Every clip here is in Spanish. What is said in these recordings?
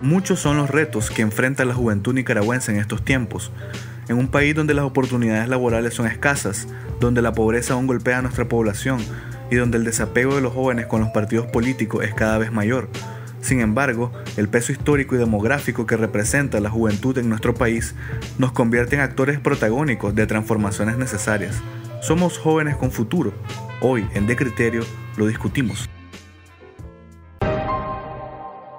Muchos son los retos que enfrenta la juventud nicaragüense en estos tiempos. En un país donde las oportunidades laborales son escasas, donde la pobreza aún golpea a nuestra población y donde el desapego de los jóvenes con los partidos políticos es cada vez mayor. Sin embargo, el peso histórico y demográfico que representa la juventud en nuestro país nos convierte en actores protagónicos de transformaciones necesarias. Somos jóvenes con futuro. Hoy, en De Criterio, lo discutimos.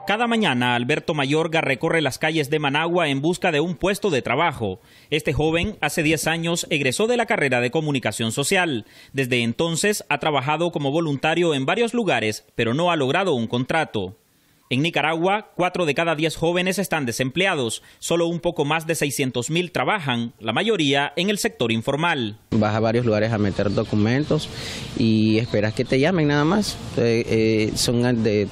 Cada mañana, Alberto Mayorga recorre las calles de Managua en busca de un puesto de trabajo. Este joven, hace 10 años, egresó de la carrera de Comunicación Social. Desde entonces, ha trabajado como voluntario en varios lugares, pero no ha logrado un contrato. En Nicaragua, 4 de cada 10 jóvenes están desempleados. Solo un poco más de 600,000 trabajan, la mayoría en el sector informal. Vas a varios lugares a meter documentos y esperas que te llamen nada más. Son de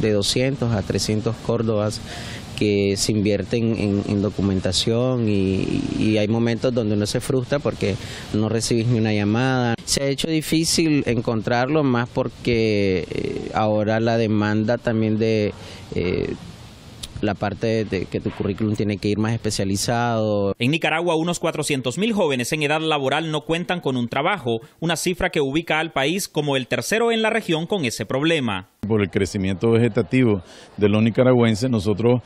200 a 300 córdobas que se invierten en documentación y hay momentos donde uno se frustra porque no recibes ni una llamada. Se ha hecho difícil encontrarlo, más porque ahora la demanda también de la parte de que tu currículum tiene que ir más especializado. En Nicaragua, unos 400,000 jóvenes en edad laboral no cuentan con un trabajo, una cifra que ubica al país como el tercero en la región con ese problema. Por el crecimiento vegetativo de los nicaragüenses, nosotros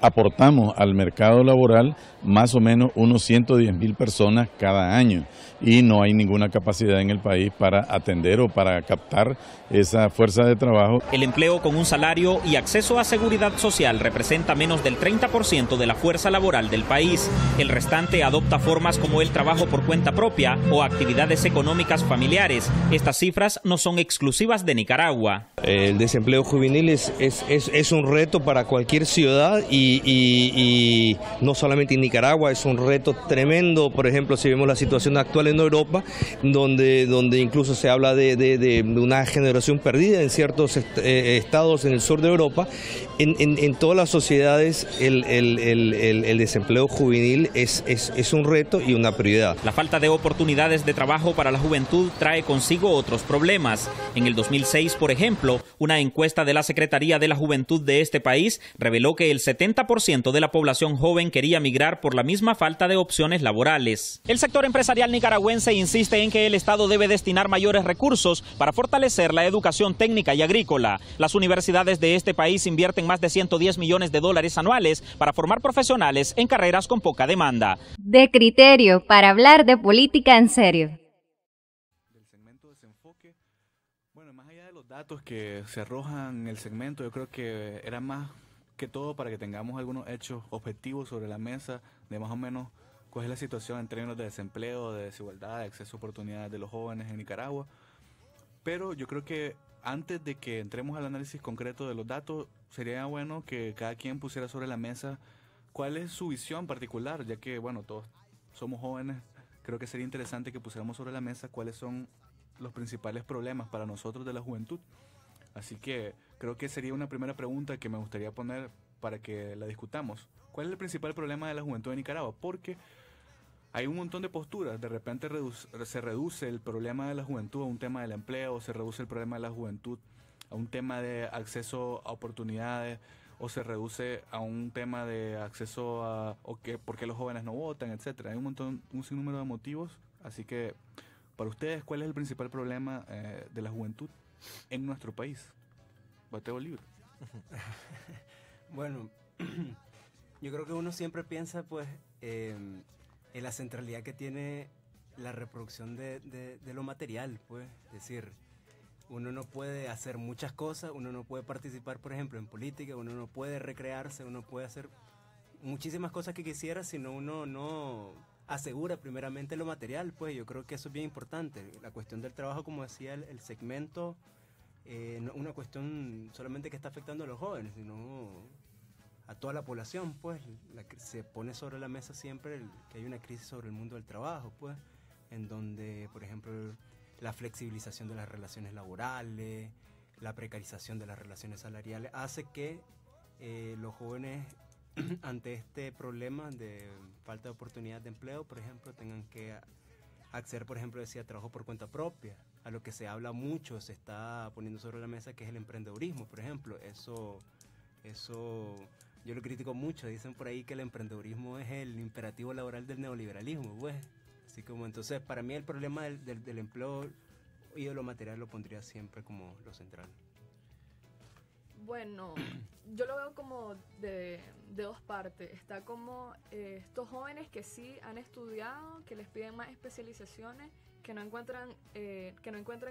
aportamos al mercado laboral más o menos unos 110,000 personas cada año y no hay ninguna capacidad en el país para atender o para captar esa fuerza de trabajo. El empleo con un salario y acceso a seguridad social representa menos del 30% de la fuerza laboral del país. El restante adopta formas como el trabajo por cuenta propia o actividades económicas familiares. Estas cifras no son exclusivas de Nicaragua. El desempleo juvenil es un reto para cualquier ciudad y no solamente en Nicaragua, es un reto tremendo. Por ejemplo, si vemos la situación actual en Europa, donde incluso se habla de una generación perdida en ciertos estados en el sur de Europa. En todas las sociedades el desempleo juvenil es un reto y una prioridad. La falta de oportunidades de trabajo para la juventud trae consigo otros problemas. En el 2006, por ejemplo, una encuesta de la Secretaría de la Juventud de este país reveló que el 70% de la población joven quería migrar por la misma falta de opciones laborales. El sector empresarial nicaragüense insiste en que el Estado debe destinar mayores recursos para fortalecer la educación técnica y agrícola. Las universidades de este país invierten más de $110 millones anuales para formar profesionales en carreras con poca demanda. De Criterio, para hablar de política en serio. Del segmento Desenfoque, bueno, más allá de los datos que se arrojan en el segmento, yo creo que era más que todo para que tengamos algunos hechos objetivos sobre la mesa de más o menos cuál es la situación en términos de desempleo, de desigualdad, de acceso a oportunidades de los jóvenes en Nicaragua. Pero yo creo que antes de que entremos al análisis concreto de los datos, sería bueno que cada quien pusiera sobre la mesa cuál es su visión particular, ya que, bueno, todos somos jóvenes. Creo que sería interesante que pusiéramos sobre la mesa cuáles son los principales problemas para nosotros de la juventud. Así que creo que sería una primera pregunta que me gustaría poner para que la discutamos. ¿Cuál es el principal problema de la juventud de Nicaragua? Porque hay un montón de posturas. De repente se reduce el problema de la juventud a un tema del empleo, se reduce el problema de la juventud a un tema de acceso a oportunidades, o se reduce a un tema de acceso a por qué los jóvenes no votan, etcétera. Hay un sinnúmero de motivos. Así que, para ustedes, ¿cuál es el principal problema de la juventud en nuestro país? Bateo libre. Bueno, yo creo que uno siempre piensa pues en la centralidad que tiene la reproducción de lo material, pues, es decir, uno no puede hacer muchas cosas, uno no puede participar, por ejemplo, en política, uno no puede recrearse, uno puede hacer muchísimas cosas que quisiera si uno no asegura primeramente lo material, pues yo creo que eso es bien importante. La cuestión del trabajo, como decía el segmento, no es una cuestión solamente que está afectando a los jóvenes, sino a toda la población, pues. Se pone sobre la mesa siempre que hay una crisis sobre el mundo del trabajo, pues, en donde, por ejemplo, la flexibilización de las relaciones laborales, la precarización de las relaciones salariales, hace que los jóvenes, ante este problema de falta de oportunidad de empleo, por ejemplo, tengan que acceder, por ejemplo, decía, trabajo por cuenta propia, a lo que se habla mucho, se está poniendo sobre la mesa, que es el emprendedurismo, por ejemplo. Eso Eso yo lo critico mucho. Dicen por ahí que el emprendedurismo es el imperativo laboral del neoliberalismo, pues. Así como entonces, para mí el problema del empleo y de lo material lo pondría siempre como lo central. Bueno, yo lo veo como de dos partes. Está como estos jóvenes que sí han estudiado, que les piden más especializaciones, que no encuentran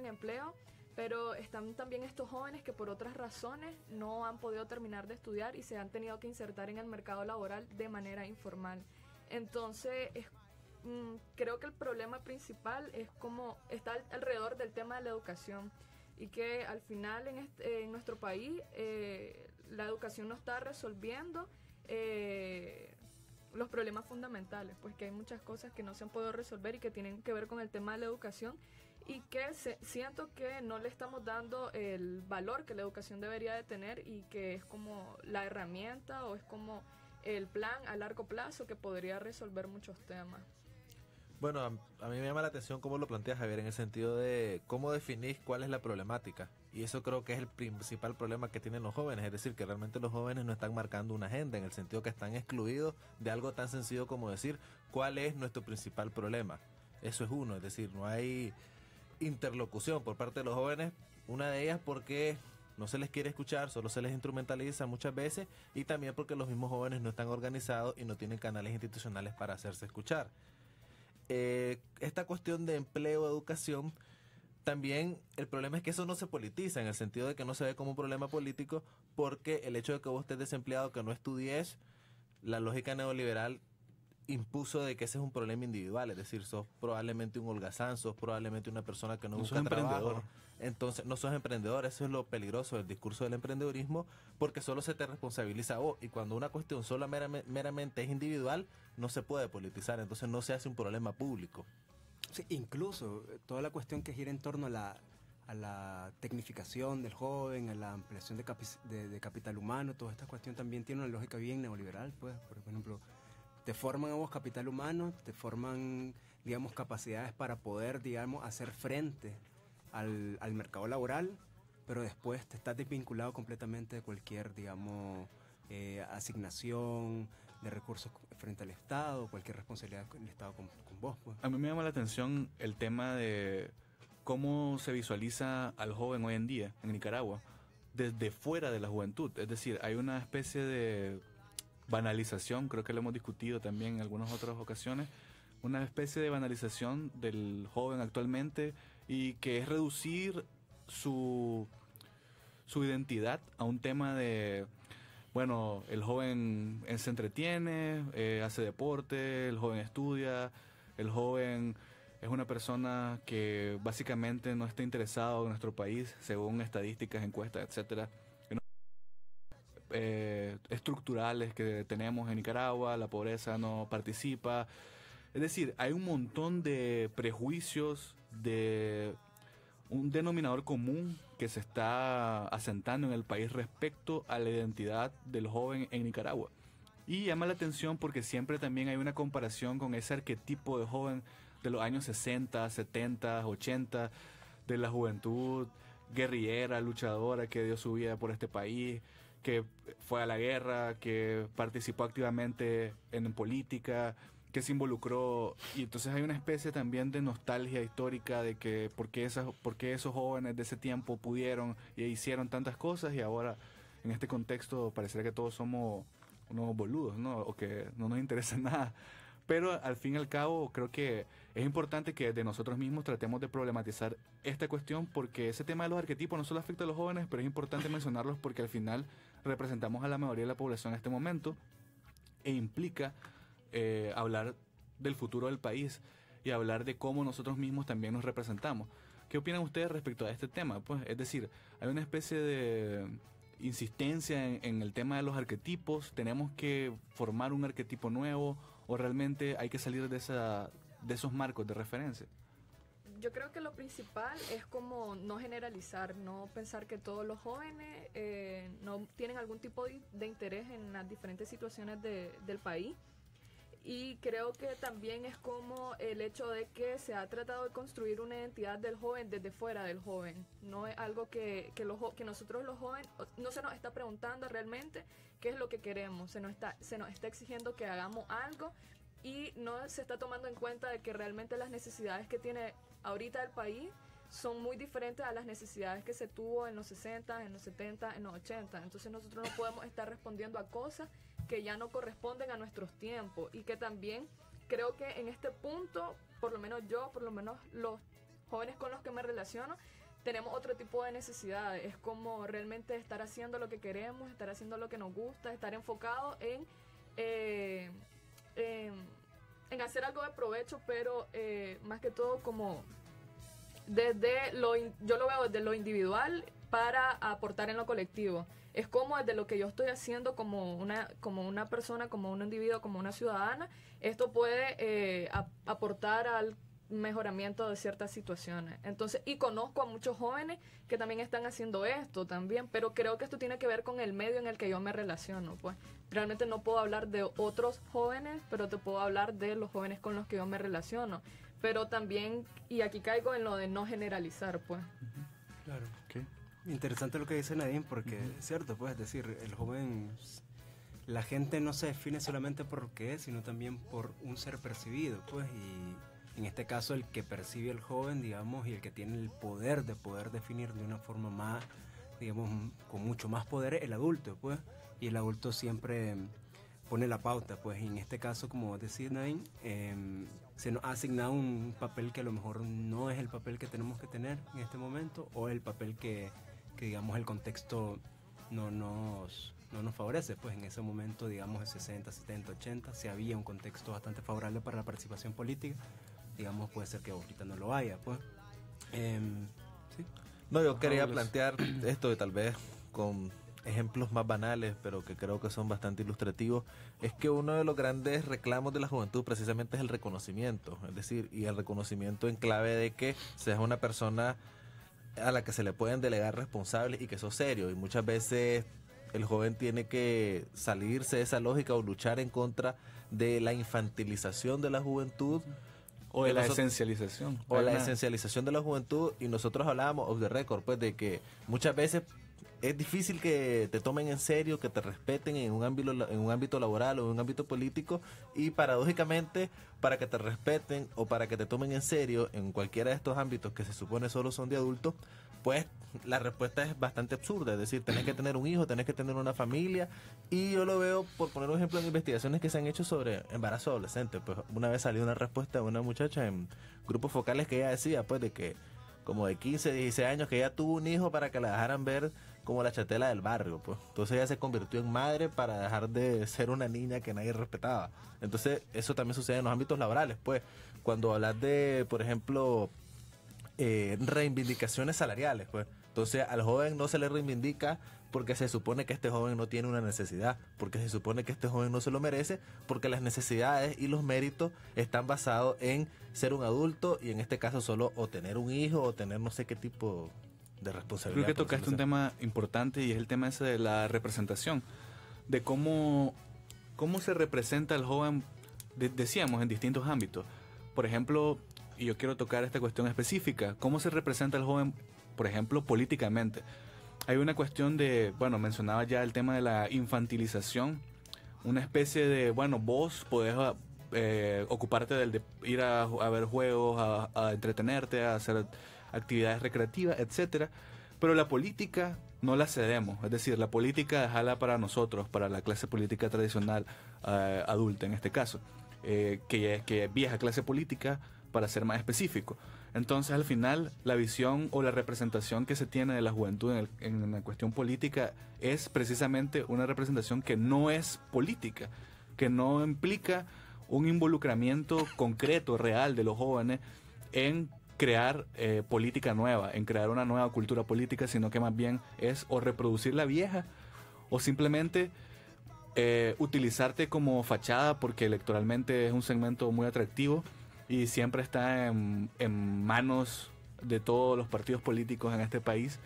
empleo, pero están también estos jóvenes que por otras razones no han podido terminar de estudiar y se han tenido que insertar en el mercado laboral de manera informal. Entonces, creo que el problema principal es como está alrededor del tema de la educación. Y que al final en nuestro país la educación no está resolviendo los problemas fundamentales, pues que hay muchas cosas que no se han podido resolver y que tienen que ver con el tema de la educación y que siento que no le estamos dando el valor que la educación debería de tener y que es como la herramienta o es como el plan a largo plazo que podría resolver muchos temas. Bueno, a mí me llama la atención cómo lo planteas, Javier, en el sentido de cómo definís cuál es la problemática. Y eso creo que es el principal problema que tienen los jóvenes, es decir, que realmente los jóvenes no están marcando una agenda, en el sentido que están excluidos de algo tan sencillo como decir cuál es nuestro principal problema. Eso es uno, es decir, no hay interlocución por parte de los jóvenes, una de ellas porque no se les quiere escuchar, solo se les instrumentaliza muchas veces, y también porque los mismos jóvenes no están organizados y no tienen canales institucionales para hacerse escuchar. Esta cuestión de empleo, educación, también el problema es que eso no se politiza, en el sentido de que no se ve como un problema político, porque el hecho de que vos estés desempleado, que no estudies, la lógica neoliberal impuso de que ese es un problema individual, es decir, sos probablemente un holgazán, sos probablemente una persona que no busca trabajo, entonces no sos emprendedor. Eso es lo peligroso del discurso del emprendedurismo, porque solo se te responsabiliza a vos, y cuando una cuestión solo meramente es individual, no se puede politizar, entonces no se hace un problema público. Sí, incluso toda la cuestión que gira en torno a la tecnificación del joven, a la ampliación de capital humano, toda esta cuestión también tiene una lógica bien neoliberal, pues, por ejemplo, te forman a vos capital humano, te forman, digamos, capacidades para poder, digamos, hacer frente al mercado laboral, pero después te estás desvinculado completamente de cualquier, digamos, asignación de recursos frente al Estado, cualquier responsabilidad del Estado con vos, pues. A mí me llama la atención el tema de cómo se visualiza al joven hoy en día en Nicaragua desde fuera de la juventud. Es decir, hay una especie de banalización, creo que lo hemos discutido también en algunas otras ocasiones, una especie de banalización del joven actualmente, y que es reducir su identidad a un tema de, bueno, el joven se entretiene, hace deporte, el joven estudia, el joven es una persona que básicamente no está interesado en nuestro país, según estadísticas, encuestas, etcétera, estructurales que tenemos en Nicaragua, la pobreza no participa. Es decir, hay un montón de prejuicios, de un denominador común que se está asentando en el país respecto a la identidad del joven en Nicaragua. Y llama la atención porque siempre también hay una comparación con ese arquetipo de joven de los años 60, 70, 80, de la juventud guerrillera, luchadora, que dio su vida por este país, que fue a la guerra, que participó activamente en política, que se involucró, y entonces hay una especie también de nostalgia histórica de que por qué esos jóvenes de ese tiempo pudieron y hicieron tantas cosas, y ahora en este contexto pareciera que todos somos unos boludos, ¿no? O que no nos interesa nada. Pero al fin y al cabo creo que es importante que de nosotros mismos tratemos de problematizar esta cuestión, porque ese tema de los arquetipos no solo afecta a los jóvenes, pero es importante mencionarlos porque al final representamos a la mayoría de la población en este momento, e implica hablar del futuro del país y hablar de cómo nosotros mismos también nos representamos. ¿Qué opinan ustedes respecto a este tema? Pues, es decir, hay una especie de insistencia en el tema de los arquetipos. ¿Tenemos que formar un arquetipo nuevo o realmente hay que salir de esos marcos de referencia? Yo creo que lo principal es como no generalizar, no pensar que todos los jóvenes no tienen algún tipo de interés en las diferentes situaciones del país, Y creo que también es como el hecho de que se ha tratado de construir una identidad del joven desde fuera del joven. No es algo que nosotros los jóvenes, no se nos está preguntando realmente qué es lo que queremos. Se nos está exigiendo que hagamos algo y no se está tomando en cuenta de que realmente las necesidades que tiene ahorita el país son muy diferentes a las necesidades que se tuvo en los 60, en los 70, en los 80. Entonces nosotros no podemos estar respondiendo a cosas que ya no corresponden a nuestros tiempos, y que también creo que en este punto, por lo menos los jóvenes con los que me relaciono, tenemos otro tipo de necesidades. Es como realmente estar haciendo lo que queremos, estar haciendo lo que nos gusta, estar enfocado en hacer algo de provecho, pero más que todo como yo lo veo desde lo individual para aportar en lo colectivo. Es como desde lo que yo estoy haciendo como una persona, como un individuo, como una ciudadana, esto puede aportar al mejoramiento de ciertas situaciones. Entonces, y conozco a muchos jóvenes que también están haciendo esto también, pero creo que esto tiene que ver con el medio en el que yo me relaciono. Pues realmente no puedo hablar de otros jóvenes, pero te puedo hablar de los jóvenes con los que yo me relaciono. Pero también, y aquí caigo en lo de no generalizar, pues. Claro. Okay. Interesante lo que dice Nadine, porque es cierto, pues, es decir, el joven, la gente no se define solamente por lo que es, sino también por un ser percibido, pues, y en este caso el que percibe el joven, digamos, y el que tiene el poder de poder definir de una forma más, digamos, con mucho más poder, el adulto, pues, y el adulto siempre pone la pauta, pues, y en este caso, como decía Nadine, se nos ha asignado un papel que a lo mejor no es el papel que tenemos que tener en este momento, o el papel que digamos el contexto no nos favorece. Pues en ese momento, digamos, de 60, 70, 80, si había un contexto bastante favorable para la participación política, digamos, puede ser que ahorita no lo haya, pues. ¿Sí? No, yo quería plantear esto de tal vez con ejemplos más banales, pero que creo que son bastante ilustrativos. Es que uno de los grandes reclamos de la juventud precisamente es el reconocimiento, es decir, y el reconocimiento en clave de que seas una persona a la que se le pueden delegar responsables y que sos serio, y muchas veces el joven tiene que salirse de esa lógica o luchar en contra de la infantilización de la juventud o de la esencialización esencialización de la juventud. Y nosotros hablábamos off the record, pues, de que muchas veces es difícil que te tomen en serio, que te respeten en un ámbito laboral o en un ámbito político, y paradójicamente, para que te respeten o para que te tomen en serio en cualquiera de estos ámbitos que se supone solo son de adultos, pues la respuesta es bastante absurda. Es decir, tenés que tener un hijo, tenés que tener una familia, y yo lo veo, por poner un ejemplo, en investigaciones que se han hecho sobre embarazo adolescente. Pues una vez salió una respuesta de una muchacha en grupos focales que ella decía, pues, de que como de 15, 16 años, que ella tuvo un hijo para que la dejaran ver como la chatela del barrio, pues. Entonces ella se convirtió en madre para dejar de ser una niña que nadie respetaba. Entonces eso también sucede en los ámbitos laborales, pues. Cuando hablas de, por ejemplo, reivindicaciones salariales, pues. Entonces al joven no se le reivindica porque se supone que este joven no tiene una necesidad, porque se supone que este joven no se lo merece, porque las necesidades y los méritos están basados en ser un adulto, y en este caso solo o tener un hijo o tener no sé qué tipo de responsabilidad. Creo que tocaste un tema importante, y es el tema ese de la representación, de cómo se representa al joven, decíamos, en distintos ámbitos. Por ejemplo, y yo quiero tocar esta cuestión específica, cómo se representa al joven, por ejemplo, políticamente. Hay una cuestión de, bueno, mencionaba ya el tema de la infantilización, una especie de, bueno, vos podés ocuparte de ir a ver juegos, a entretenerte, a hacer actividades recreativas, etcétera, pero la política no la cedemos. Es decir, la política déjala para nosotros, para la clase política tradicional, adulta en este caso, que es vieja clase política, para ser más específico. Entonces, al final, la visión o la representación que se tiene de la juventud en la cuestión política es precisamente una representación que no es política, que no implica un involucramiento concreto, real de los jóvenes en crear política nueva, en crear una nueva cultura política, sino que más bien es o reproducir la vieja o simplemente utilizarte como fachada porque electoralmente es un segmento muy atractivo y siempre está en manos de todos los partidos políticos en este país,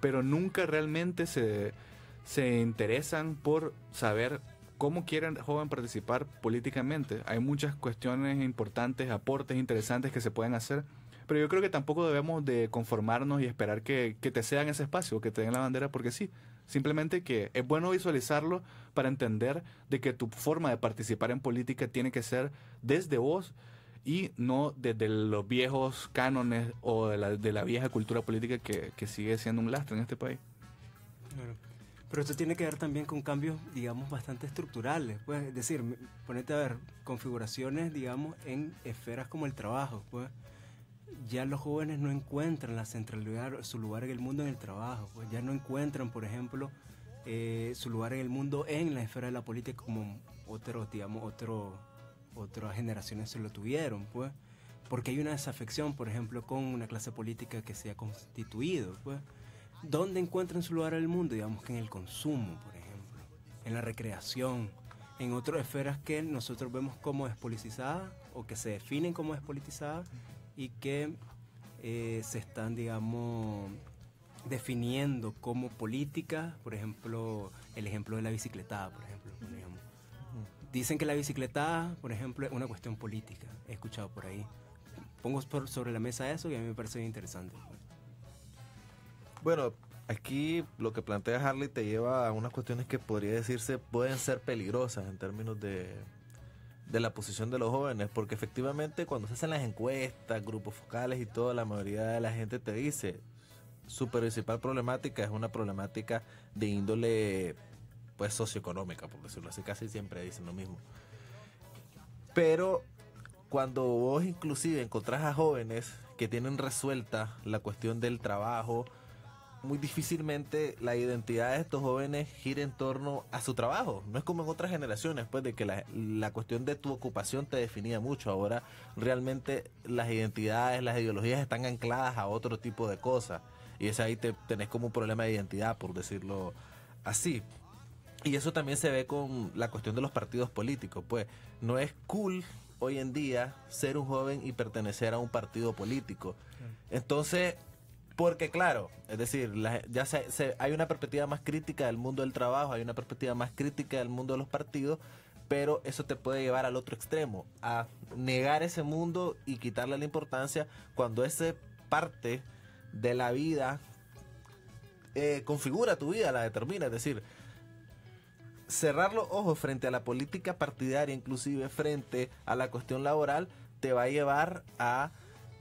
pero nunca realmente se interesan por saber cómo quiere el joven participar políticamente. Hay muchas cuestiones importantes, aportes interesantes que se pueden hacer, pero yo creo que tampoco debemos de conformarnos y esperar que te cedan ese espacio, que te den la bandera porque sí. Simplemente que es bueno visualizarlo para entender de que tu forma de participar en política tiene que ser desde vos y no desde los viejos cánones o de la vieja cultura política que sigue siendo un lastre en este país. Claro. Pero esto tiene que ver también con cambios, digamos, bastante estructurales, pues, es decir, ponete a ver configuraciones, digamos, en esferas como el trabajo, pues, ya los jóvenes no encuentran la centralidad, su lugar en el mundo en el trabajo, pues, ya no encuentran, por ejemplo, su lugar en el mundo en la esfera de la política como otras generaciones se lo tuvieron, pues, porque hay una desafección, por ejemplo, con una clase política que se ha constituido, pues. ¿Dónde encuentran su lugar en el mundo? Digamos que en el consumo, por ejemplo, en la recreación, en otras esferas que nosotros vemos como despolitizadas o que se definen como despolitizadas y que se están, digamos, definiendo como políticas, por ejemplo, el ejemplo de la bicicletada, por ejemplo. Digamos. Dicen que la bicicletada, por ejemplo, es una cuestión política, he escuchado por ahí. Pongo sobre la mesa eso y a mí me parece bien interesante. Bueno, aquí lo que plantea Harley te lleva a unas cuestiones que podría decirse pueden ser peligrosas en términos de la posición de los jóvenes, porque efectivamente cuando se hacen las encuestas, grupos focales y todo, la mayoría de la gente te dice su principal problemática es una problemática de índole pues socioeconómica, por decirlo así, casi siempre dicen lo mismo. Pero cuando vos inclusive encontrás a jóvenes que tienen resuelta la cuestión del trabajo, muy difícilmente la identidad de estos jóvenes gira en torno a su trabajo. No es como en otras generaciones, pues, de que la cuestión de tu ocupación te definía mucho. Ahora realmente las identidades, las ideologías están ancladas a otro tipo de cosas. Y es ahí tenés como un problema de identidad, por decirlo así. Y eso también se ve con la cuestión de los partidos políticos. Pues no es cool hoy en día ser un joven y pertenecer a un partido político. Entonces, porque claro, es decir, hay una perspectiva más crítica del mundo del trabajo, hay una perspectiva más crítica del mundo de los partidos, pero eso te puede llevar al otro extremo, a negar ese mundo y quitarle la importancia cuando esa parte de la vida configura tu vida, la determina. Es decir, cerrar los ojos frente a la política partidaria, inclusive frente a la cuestión laboral, te va a llevar a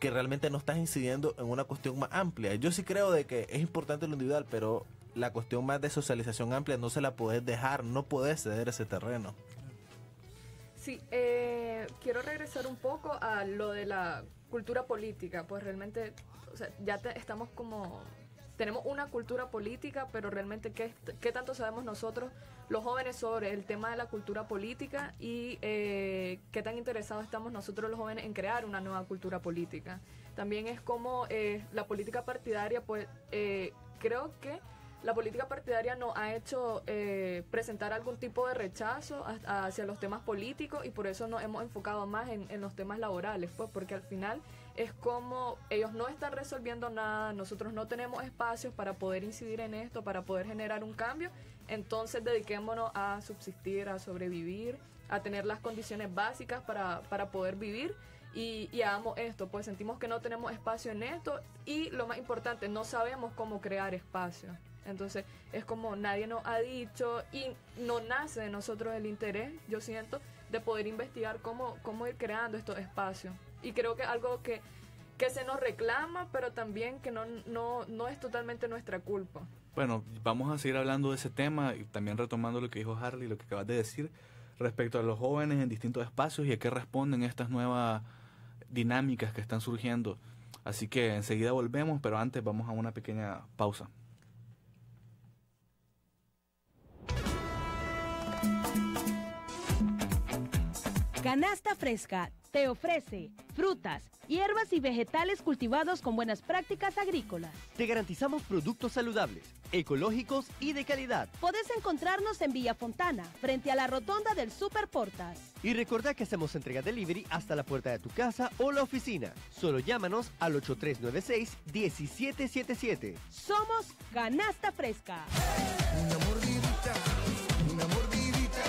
que realmente no estás incidiendo en una cuestión más amplia. Yo sí creo de que es importante lo individual, pero la cuestión más de socialización amplia no se la podés dejar, no podés ceder ese terreno. Sí, quiero regresar un poco a lo de la cultura política, pues realmente, o sea, estamos como, tenemos una cultura política, pero realmente ¿qué tanto sabemos nosotros, los jóvenes, sobre el tema de la cultura política y qué tan interesados estamos nosotros los jóvenes en crear una nueva cultura política? También es como la política partidaria, pues creo que la política partidaria nos ha hecho presentar algún tipo de rechazo hacia los temas políticos y por eso nos hemos enfocado más en los temas laborales, pues porque al final es como ellos no están resolviendo nada, nosotros no tenemos espacios para poder incidir en esto, para poder generar un cambio, entonces dediquémonos a subsistir, a sobrevivir, a tener las condiciones básicas para poder vivir y hagamos esto, pues sentimos que no tenemos espacio en esto y lo más importante, no sabemos cómo crear espacio. Entonces es como nadie nos ha dicho y no nace de nosotros el interés, yo siento, de poder investigar cómo ir creando estos espacios. Y creo que algo que se nos reclama, pero también que no es totalmente nuestra culpa. Bueno, vamos a seguir hablando de ese tema y también retomando lo que dijo Harley, lo que acabas de decir respecto a los jóvenes en distintos espacios y a qué responden estas nuevas dinámicas que están surgiendo. Así que enseguida volvemos, pero antes vamos a una pequeña pausa. Canasta Fresca te ofrece frutas, hierbas y vegetales cultivados con buenas prácticas agrícolas. Te garantizamos productos saludables, ecológicos y de calidad. Podés encontrarnos en Villa Fontana, frente a la rotonda del Super Portas. Y recordá que hacemos entrega delivery hasta la puerta de tu casa o la oficina. Solo llámanos al 8396-1777. Somos Canasta Fresca. Una mordidita,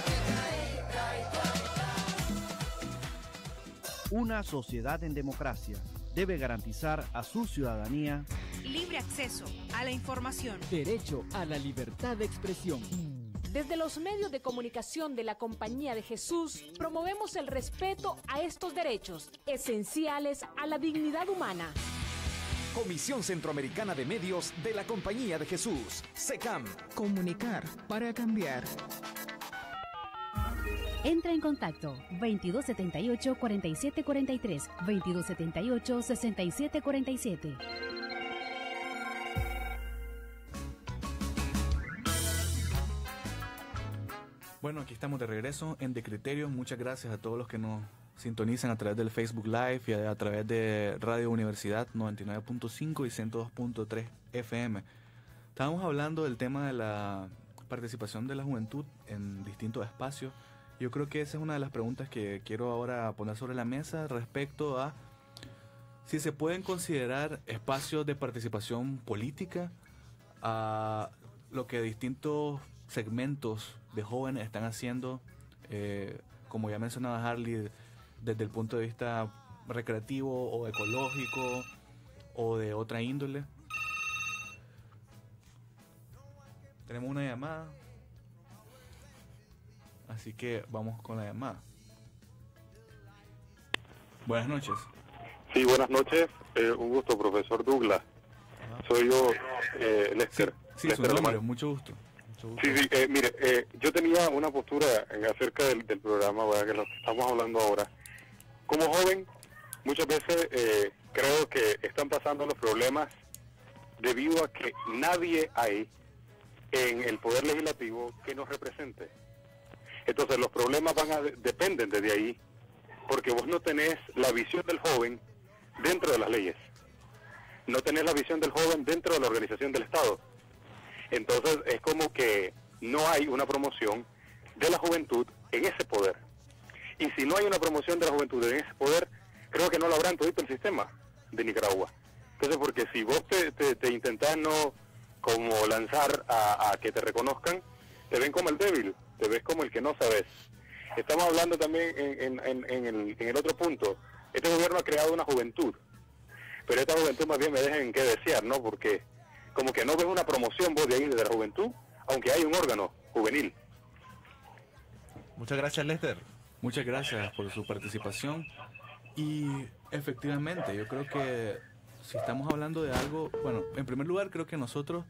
Una sociedad en democracia debe garantizar a su ciudadanía libre acceso a la información, derecho a la libertad de expresión. Desde los medios de comunicación de la Compañía de Jesús, promovemos el respeto a estos derechos esenciales a la dignidad humana. Comisión Centroamericana de Medios de la Compañía de Jesús, SECAM. Comunicar para cambiar. Entra en contacto 2278-4743, 2278-6747. Bueno, aquí estamos de regreso en De Criterios. Muchas gracias a todos los que nos sintonizan a través del Facebook Live y a través de Radio Universidad 99.5 y 102.3 FM. Estábamos hablando del tema de la participación de la juventud en distintos espacios. Yo creo que esa es una de las preguntas que quiero ahora poner sobre la mesa respecto a si se pueden considerar espacios de participación política a lo que distintos segmentos de jóvenes están haciendo, como ya mencionaba Harley, desde el punto de vista recreativo o ecológico o de otra índole. Tenemos una llamada, así que vamos con la llamada. Buenas noches. Sí, buenas noches. Un gusto, profesor Douglas. Soy yo, Lester. Sí, Lester su nombre, Román. mucho gusto. Sí, mire, yo tenía una postura acerca del programa, ¿verdad?, que lo que estamos hablando ahora. Como joven, muchas veces creo que están pasando los problemas debido a que nadie hay en el Poder Legislativo que nos represente. Entonces los problemas dependen desde ahí, porque vos no tenés la visión del joven dentro de las leyes, no tenés la visión del joven dentro de la organización del Estado. Entonces es como que no hay una promoción de la juventud en ese poder. Y si no hay una promoción de la juventud en ese poder, creo que no lo habrá en todo el sistema de Nicaragua. Entonces, porque si vos te intentás no como lanzar a que te reconozcan, te ven como el débil, te ves como el que no sabes. Estamos hablando también en el otro punto. Este gobierno ha creado una juventud, pero esta juventud más bien me deja en qué desear, ¿no? Porque como que no ves una promoción vos de ahí de la juventud, aunque hay un órgano juvenil. Muchas gracias, Lester. Muchas gracias por su participación. Y efectivamente, yo creo que si estamos hablando de algo, bueno, en primer lugar creo que nosotros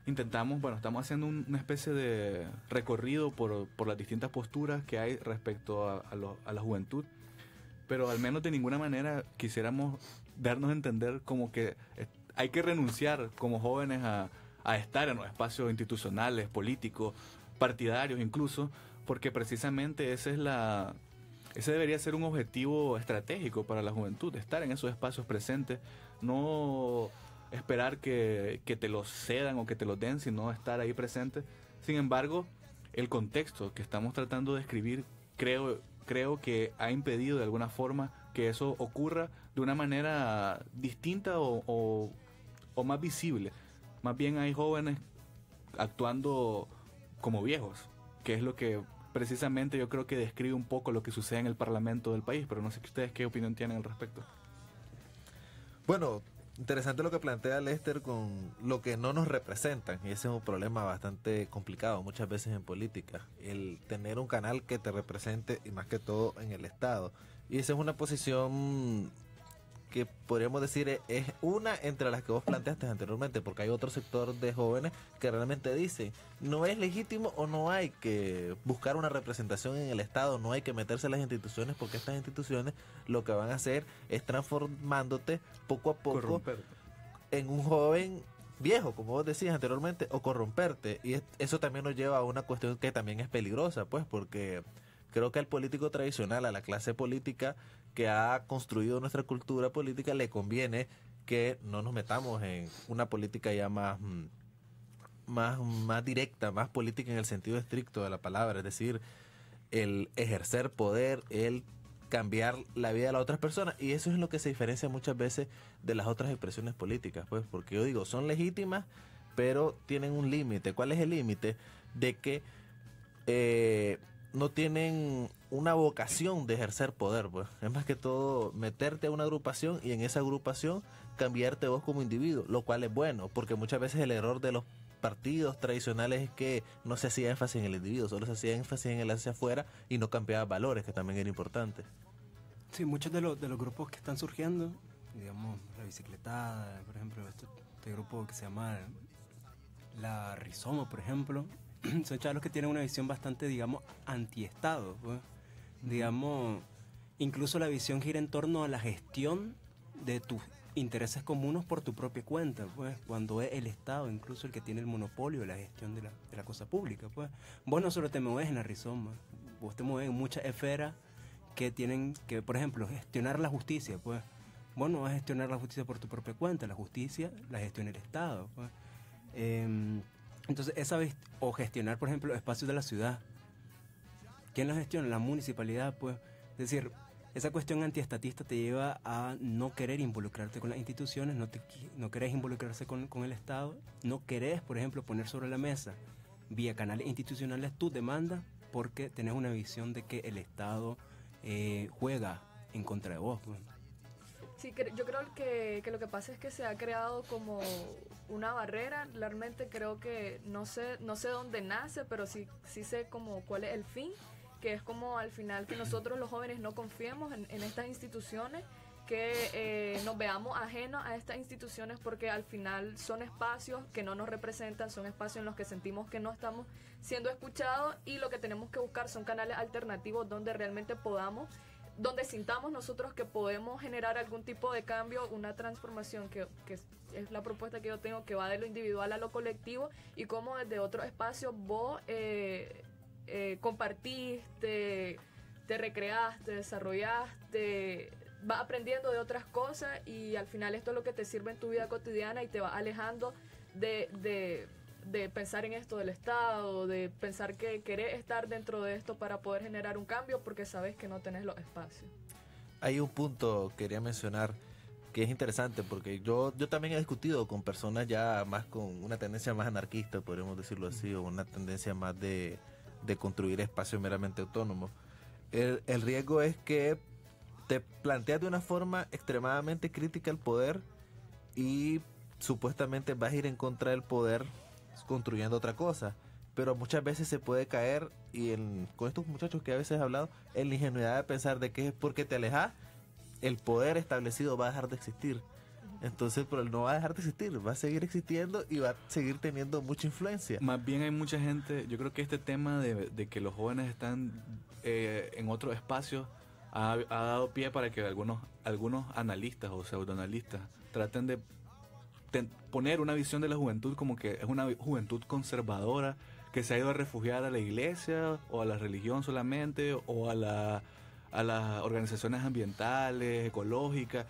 estamos haciendo una especie de recorrido por las distintas posturas que hay respecto a la juventud, pero al menos de ninguna manera quisiéramos darnos a entender como que hay que renunciar como jóvenes a estar en los espacios institucionales, políticos, partidarios incluso, porque precisamente ese debería ser un objetivo estratégico para la juventud, estar en esos espacios presentes, no esperar que te los cedan o que te los den, sino estar ahí presente. Sin embargo, el contexto que estamos tratando de describir creo que ha impedido de alguna forma que eso ocurra de una manera distinta o más visible. Más bien hay jóvenes actuando como viejos, que es lo que precisamente yo creo que describe un poco lo que sucede en el Parlamento del país, pero no sé ustedes qué opinión tienen al respecto. Bueno, interesante lo que plantea Lester con lo que no nos representan, y ese es un problema bastante complicado muchas veces en política, el tener un canal que te represente y más que todo en el Estado. Y esa es una posición que podríamos decir es una entre las que vos planteaste anteriormente, porque hay otro sector de jóvenes que realmente dicen no es legítimo o no hay que buscar una representación en el Estado, no hay que meterse en las instituciones, porque estas instituciones lo que van a hacer es transformándote poco a poco en un joven viejo, como vos decías anteriormente, o corromperte. Y eso también nos lleva a una cuestión que también es peligrosa, pues, porque creo que al político tradicional, a la clase política que ha construido nuestra cultura política, le conviene que no nos metamos en una política ya más directa, más política en el sentido estricto de la palabra, es decir, el ejercer poder, el cambiar la vida de las otras personas, y eso es lo que se diferencia muchas veces de las otras expresiones políticas, pues, porque yo digo, son legítimas, pero tienen un límite. ¿Cuál es el límite? De que no tienen una vocación de ejercer poder, pues. Es más que todo meterte a una agrupación y en esa agrupación cambiarte vos como individuo, lo cual es bueno, porque muchas veces el error de los partidos tradicionales es que no se hacía énfasis en el individuo, solo se hacía énfasis en el hacia afuera y no cambiaba valores, que también era importante. Sí, muchos de los grupos que están surgiendo, digamos, la bicicletada, por ejemplo, este grupo que se llama la Rizoma, por ejemplo, son chavos que tienen una visión bastante, digamos, antiestado, pues. Digamos, incluso la visión gira en torno a la gestión de tus intereses comunes por tu propia cuenta, pues, cuando es el Estado incluso el que tiene el monopolio de la gestión de la cosa pública, pues. Vos no solo te mueves en la Rizoma, vos te mueves en muchas esferas que tienen que, por ejemplo, gestionar la justicia, pues. Vos no vas a gestionar la justicia por tu propia cuenta, la justicia la gestiona el Estado, pues. Entonces, o gestionar, por ejemplo, los espacios de la ciudad. ¿Quién los gestiona? La municipalidad, pues. Es decir, esa cuestión antiestatista te lleva a no querer involucrarte con las instituciones, no querés involucrarse con el Estado, no querés, por ejemplo, poner sobre la mesa, vía canales institucionales, tu demanda, porque tenés una visión de que el Estado juega en contra de vos, pues. Sí, yo creo que lo que pasa es que se ha creado como una barrera. Realmente creo que no sé dónde nace, pero sí sé como cuál es el fin, que es como al final que nosotros los jóvenes no confiemos en estas instituciones, que nos veamos ajenos a estas instituciones, porque al final son espacios que no nos representan, son espacios en los que sentimos que no estamos siendo escuchados, y lo que tenemos que buscar son canales alternativos donde realmente donde sintamos nosotros que podemos generar algún tipo de cambio, una transformación, que es la propuesta que yo tengo, que va de lo individual a lo colectivo, y cómo desde otro espacio vos compartiste, te recreaste, desarrollaste, vas aprendiendo de otras cosas, y al final esto es lo que te sirve en tu vida cotidiana y te va alejando de pensar en esto del Estado, de pensar que querés estar dentro de esto para poder generar un cambio, porque sabes que no tenés los espacios. Hay un punto que quería mencionar que es interesante, porque yo también he discutido con personas ya más con una tendencia más anarquista, podríamos decirlo así, o una tendencia más de construir espacios meramente autónomos. El riesgo es que te planteas de una forma extremadamente crítica el poder y supuestamente vas a ir en contra del poder construyendo otra cosa, pero muchas veces se puede caer, y con estos muchachos que a veces he hablado, en la ingenuidad de pensar de que es porque te alejas, el poder establecido va a dejar de existir. Entonces, pero no va a dejar de existir, va a seguir existiendo y va a seguir teniendo mucha influencia. Más bien hay mucha gente, yo creo que este tema de que los jóvenes están en otro espacio ha dado pie para que algunos analistas o pseudoanalistas traten de poner una visión de la juventud como que es una juventud conservadora que se ha ido a refugiar a la iglesia o a la religión solamente, o a las organizaciones ambientales, ecológicas,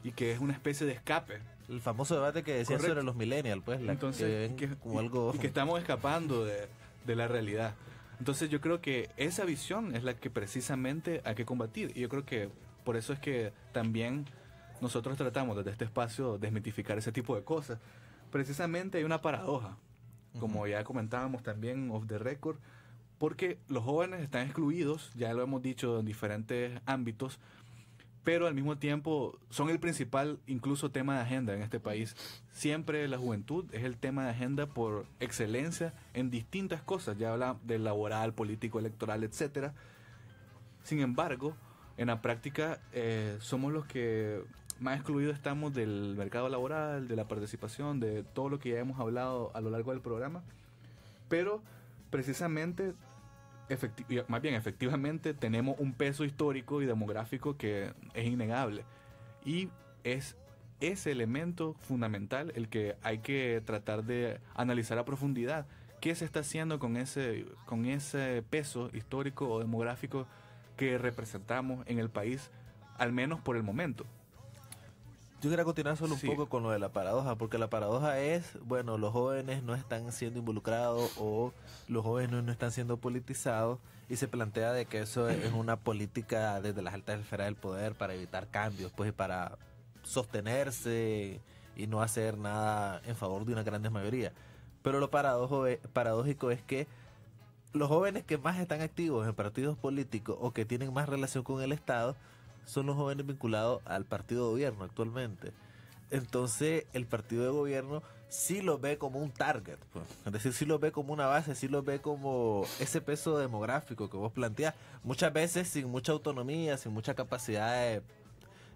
y que es una especie de escape. El famoso debate que decía sobre los millennials, pues, entonces, como algo... y que estamos escapando de la realidad. Entonces yo creo que esa visión es la que precisamente hay que combatir, y yo creo que por eso es que también nosotros tratamos desde este espacio desmitificar ese tipo de cosas. Precisamente hay una paradoja, como ya comentábamos también off the record, porque los jóvenes están excluidos, ya lo hemos dicho en diferentes ámbitos, pero al mismo tiempo son el principal incluso tema de agenda en este país. Siempre la juventud es el tema de agenda por excelencia en distintas cosas, ya habla del laboral, político, electoral, etcétera. Sin embargo, en la práctica somos los que más excluidos estamos del mercado laboral, de la participación, de todo lo que ya hemos hablado a lo largo del programa, pero precisamente, efectivamente tenemos un peso histórico y demográfico que es innegable, y es ese elemento fundamental el que hay que tratar de analizar a profundidad. ¿Qué se está haciendo con ese peso histórico o demográfico que representamos en el país, al menos por el momento? Yo quería continuar solo un poco con lo de la paradoja, porque la paradoja es, bueno, los jóvenes no están siendo involucrados o los jóvenes no están siendo politizados, y se plantea de que eso es una política desde las altas esferas del poder para evitar cambios, pues, para sostenerse y no hacer nada en favor de una gran mayoría. Pero lo paradójico es que los jóvenes que más están activos en partidos políticos o que tienen más relación con el Estado son los jóvenes vinculados al partido de gobierno actualmente. Entonces el partido de gobierno sí lo ve como un target, pues. Es decir, sí lo ve como una base, sí lo ve como ese peso demográfico que vos planteás, muchas veces sin mucha autonomía, sin mucha capacidad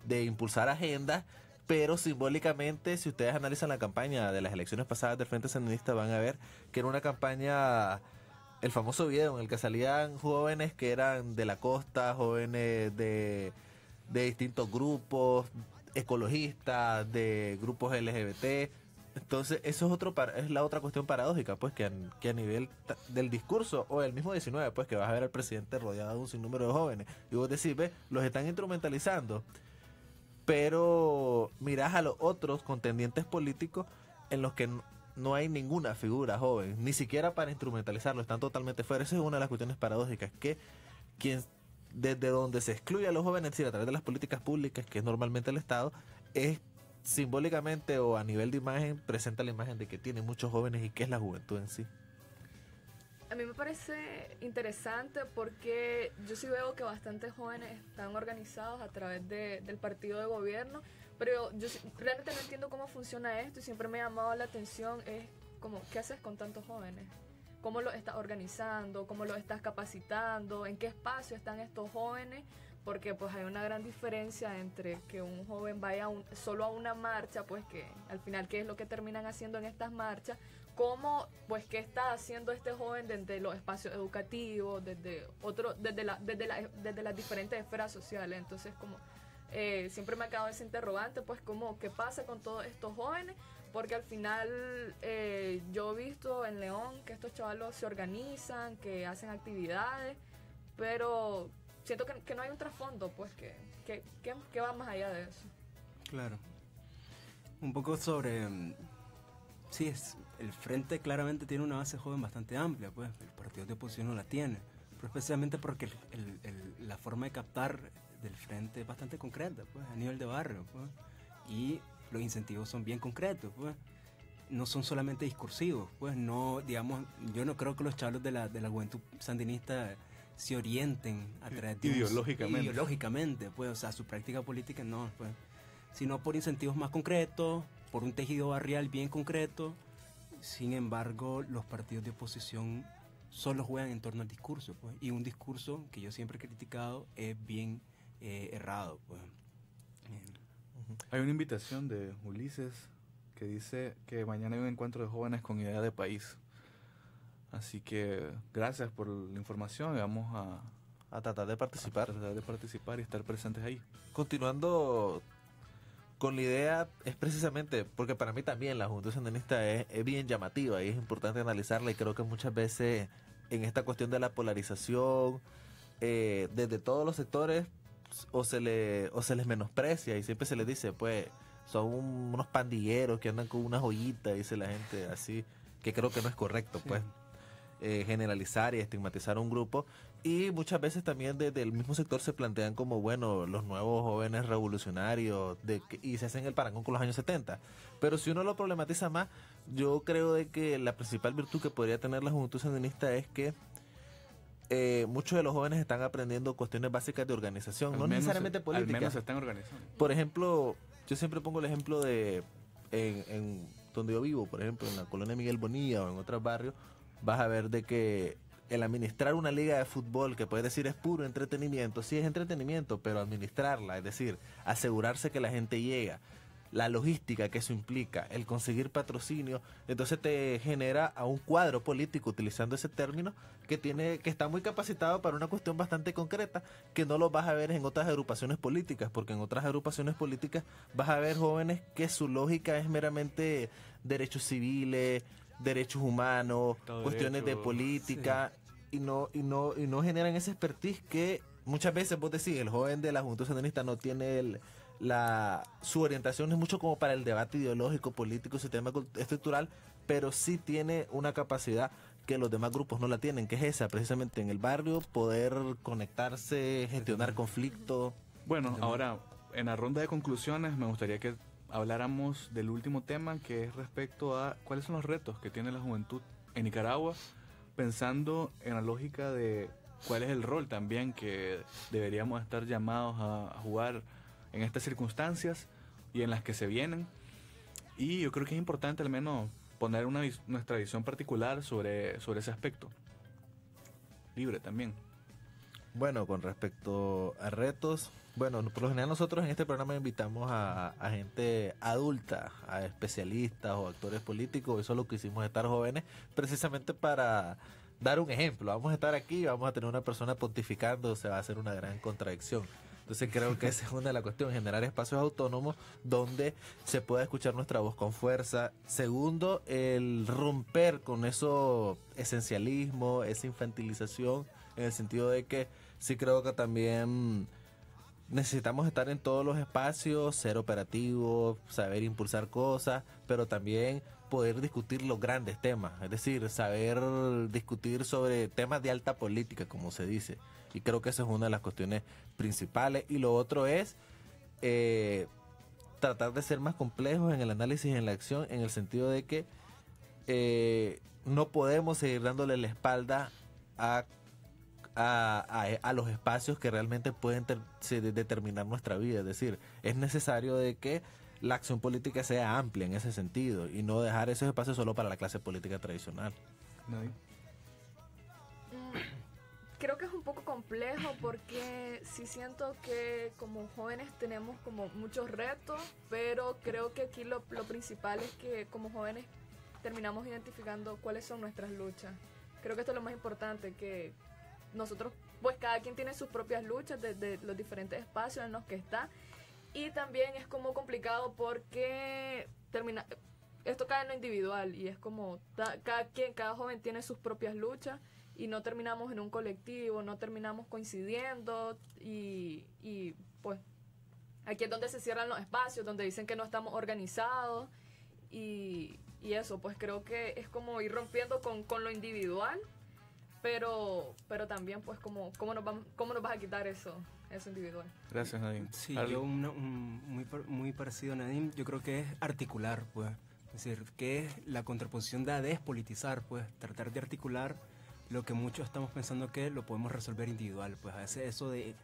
de impulsar agendas, pero simbólicamente, si ustedes analizan la campaña de las elecciones pasadas del Frente Sandinista, van a ver que era una campaña, el famoso video en el que salían jóvenes que eran de la costa, jóvenes de distintos grupos, ecologistas, de grupos LGBT. Entonces eso es la otra cuestión paradójica, pues que a nivel del discurso o el mismo 19, pues que vas a ver al presidente rodeado de un sinnúmero de jóvenes y vos decís, ve, los están instrumentalizando, pero mirás a los otros contendientes políticos en los que no hay ninguna figura joven, ni siquiera para instrumentalizarlo, están totalmente fuera. Esa es una de las cuestiones paradójicas, que desde donde se excluye a los jóvenes, es decir, a través de las políticas públicas, que es normalmente el Estado, es simbólicamente o a nivel de imagen, presenta la imagen de que tiene muchos jóvenes y que es la juventud en sí. A mí me parece interesante porque yo sí veo que bastantes jóvenes están organizados a través del partido de gobierno, pero yo realmente no entiendo cómo funciona esto y siempre me ha llamado la atención es como, ¿qué haces con tantos jóvenes? ¿Cómo los estás organizando? ¿Cómo los estás capacitando? ¿En qué espacio están estos jóvenes? Porque pues hay una gran diferencia entre que un joven vaya solo a una marcha, pues que al final qué es lo que terminan haciendo en estas marchas, cómo pues qué está haciendo este joven desde los espacios educativos, desde las diferentes esferas sociales. Entonces como siempre me ha quedado ese interrogante, pues como qué pasa con todos estos jóvenes, porque al final yo he visto en León que estos chavalos se organizan, que hacen actividades, pero siento que no hay un trasfondo, pues, que va más allá de eso. Claro. Un poco sobre... sí, el Frente claramente tiene una base joven bastante amplia, pues, el partido de oposición no la tiene, pero especialmente porque la forma de captar del Frente es bastante concreta, pues, a nivel de barrio, pues, y los incentivos son bien concretos, pues, no son solamente discursivos, pues, no, digamos, yo no creo que los chavos de la juventud sandinista se orienten a través de ideológicamente, pues, o sea, su práctica política no, pues, sino por incentivos más concretos, por un tejido barrial bien concreto. Sin embargo, los partidos de oposición solo juegan en torno al discurso, pues, y un discurso que yo siempre he criticado es bien errado, pues. Hay una invitación de Ulises que dice que mañana hay un encuentro de jóvenes con idea de país. Así que gracias por la información y vamos a tratar de participar. Y estar presentes ahí. Continuando con la idea, es precisamente, porque para mí también la Juventud Sandinista es bien llamativa y es importante analizarla, y creo que muchas veces en esta cuestión de la polarización, desde todos los sectores, o se les menosprecia y siempre se les dice, pues, son unos pandilleros que andan con una joyita, dice la gente así, que creo que no es correcto, pues. Generalizar y estigmatizar a un grupo, y muchas veces también desde el mismo sector se plantean como, bueno, los nuevos jóvenes revolucionarios y se hacen el parangón con los años 70, pero si uno lo problematiza más, yo creo de que la principal virtud que podría tener la Juventud Sandinista es que muchos de los jóvenes están aprendiendo cuestiones básicas de organización, no necesariamente políticas. Al menos se están organizando. Por ejemplo, yo siempre pongo el ejemplo de en donde yo vivo, por ejemplo, en la colonia Miguel Bonilla o en otros barrios, vas a ver de que el administrar una liga de fútbol, que puedes decir es puro entretenimiento, sí es entretenimiento, pero administrarla, es decir, asegurarse que la gente llega, la logística que eso implica, el conseguir patrocinio, entonces te genera a un cuadro político, utilizando ese término, que está muy capacitado para una cuestión bastante concreta, que no lo vas a ver en otras agrupaciones políticas, porque en otras agrupaciones políticas vas a ver jóvenes que su lógica es meramente derechos civiles, derechos humanos, cuestiones de política, sí. y no generan ese expertise que muchas veces vos decís, el joven de la Juventud Sandinista no tiene su orientación es mucho como para el debate ideológico, político, sistema estructural, pero sí tiene una capacidad que los demás grupos no la tienen, que es esa, precisamente en el barrio, poder conectarse, gestionar conflictos. Bueno, ahora, en la ronda de conclusiones, me gustaría que habláramos del último tema, que es respecto a cuáles son los retos que tiene la juventud en Nicaragua pensando en la lógica de cuál es el rol también que deberíamos estar llamados a jugar en estas circunstancias y en las que se vienen. Y yo creo que es importante al menos poner nuestra visión particular sobre ese aspecto. Libre también. Bueno, con respecto a retos, bueno, por lo general nosotros en este programa invitamos a gente adulta, a especialistas o actores políticos. Eso es lo que hicimos estar jóvenes, precisamente para dar un ejemplo. Vamos a estar aquí, vamos a tener una persona pontificando, se va a hacer una gran contradicción. Entonces creo que esa es una de las cuestiones, generar espacios autónomos donde se pueda escuchar nuestra voz con fuerza. Segundo, el romper con eso esencialismo, esa infantilización, en el sentido de que sí creo que también necesitamos estar en todos los espacios, ser operativos, saber impulsar cosas, pero también poder discutir los grandes temas, es decir, saber discutir sobre temas de alta política, como se dice. Y creo que esa es una de las cuestiones principales. Y lo otro es tratar de ser más complejos en el análisis y en la acción, en el sentido de que no podemos seguir dándole la espalda a los espacios que realmente pueden determinar nuestra vida. Es decir, es necesario de que la acción política sea amplia en ese sentido y no dejar esos espacios solo para la clase política tradicional. Creo que es un poco complejo porque sí siento que como jóvenes tenemos como muchos retos, pero creo que aquí lo principal es que como jóvenes terminamos identificando cuáles son nuestras luchas. Creo que esto es lo más importante, que nosotros, pues cada quien tiene sus propias luchas de los diferentes espacios en los que está, y también es como complicado porque esto cae en lo individual y es como cada joven tiene sus propias luchas y no terminamos en un colectivo, no terminamos coincidiendo y pues aquí es donde se cierran los espacios, donde dicen que no estamos organizados y eso, pues creo que es como ir rompiendo con lo individual, pero también pues como ¿cómo nos vas a quitar eso individual? Gracias, Nadine. Sí, yo muy parecido a Nadine, yo creo que es articular, pues, es decir, que es la contraposición de despolitizar, pues, tratar de articular lo que muchos estamos pensando que lo podemos resolver individual, pues a veces eso de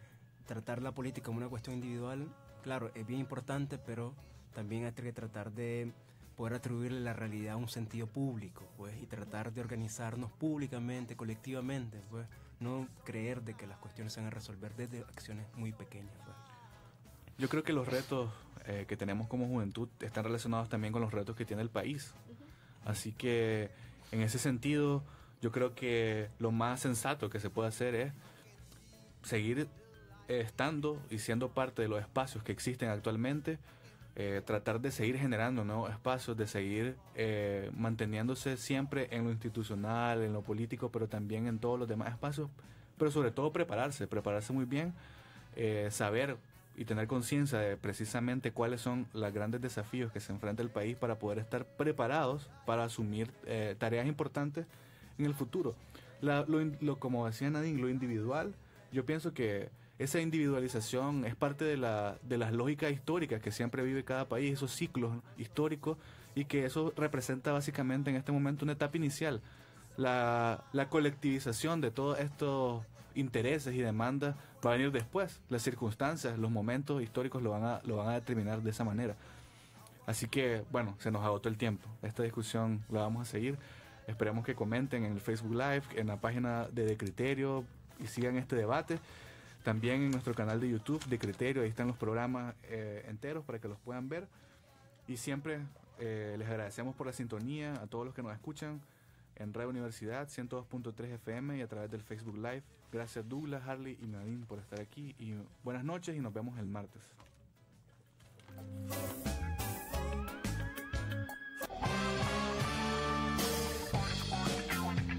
tratar la política como una cuestión individual, claro, es bien importante, pero también hay que tratar de poder atribuirle la realidad a un sentido público, pues, y tratar de organizarnos públicamente, colectivamente, pues, no creer de que las cuestiones se van a resolver desde acciones muy pequeñas, pues. Yo creo que los retos que tenemos como juventud están relacionados también con los retos que tiene el país. Así que en ese sentido yo creo que lo más sensato que se puede hacer es seguir estando y siendo parte de los espacios que existen actualmente, tratar de seguir generando nuevos espacios, de seguir manteniéndose siempre en lo institucional, en lo político, pero también en todos los demás espacios, pero sobre todo prepararse muy bien, saber y tener conciencia de precisamente cuáles son los grandes desafíos que se enfrenta el país para poder estar preparados para asumir tareas importantes en el futuro. Como decía Nadine, lo individual, yo pienso que esa individualización es parte de las lógicas históricas que siempre vive cada país, esos ciclos históricos, y que eso representa básicamente en este momento una etapa inicial. La colectivización de todos estos intereses y demandas va a venir después. Las circunstancias, los momentos históricos lo van a determinar de esa manera. Así que, bueno, se nos agotó el tiempo. Esta discusión la vamos a seguir. Esperemos que comenten en el Facebook Live, en la página de Criterio, y sigan este debate. También en nuestro canal de YouTube de Criterio, ahí están los programas enteros para que los puedan ver. Y siempre les agradecemos por la sintonía a todos los que nos escuchan en Radio Universidad 102.3 FM y a través del Facebook Live. Gracias Douglas, Harley y Nadine por estar aquí. Y buenas noches y nos vemos el martes.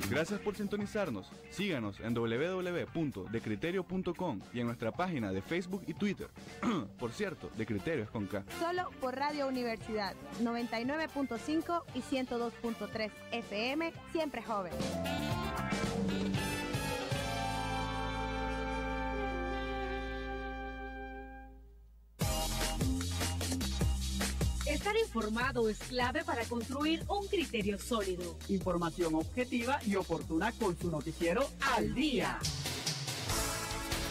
Gracias por sintonizarnos. Síganos en www.decriterio.com y en nuestra página de Facebook y Twitter. Por cierto, De Criterio es con K. Solo por Radio Universidad 99.5 y 102.3 FM, siempre joven. Estar informado informado es clave para construir un criterio sólido. Información objetiva y oportuna con su noticiero Al Día.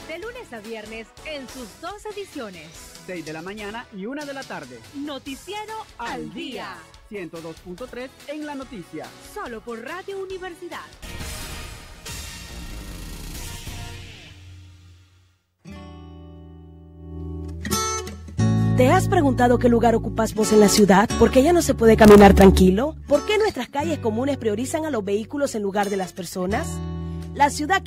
De lunes a viernes en sus 2 ediciones. 6 de la mañana y 1 de la tarde. Noticiero Al Día. 102.3 en la noticia. Solo por Radio Universidad. ¿Te has preguntado qué lugar ocupas vos en la ciudad? ¿Por qué ya no se puede caminar tranquilo? ¿Por qué nuestras calles comunes priorizan a los vehículos en lugar de las personas? La ciudad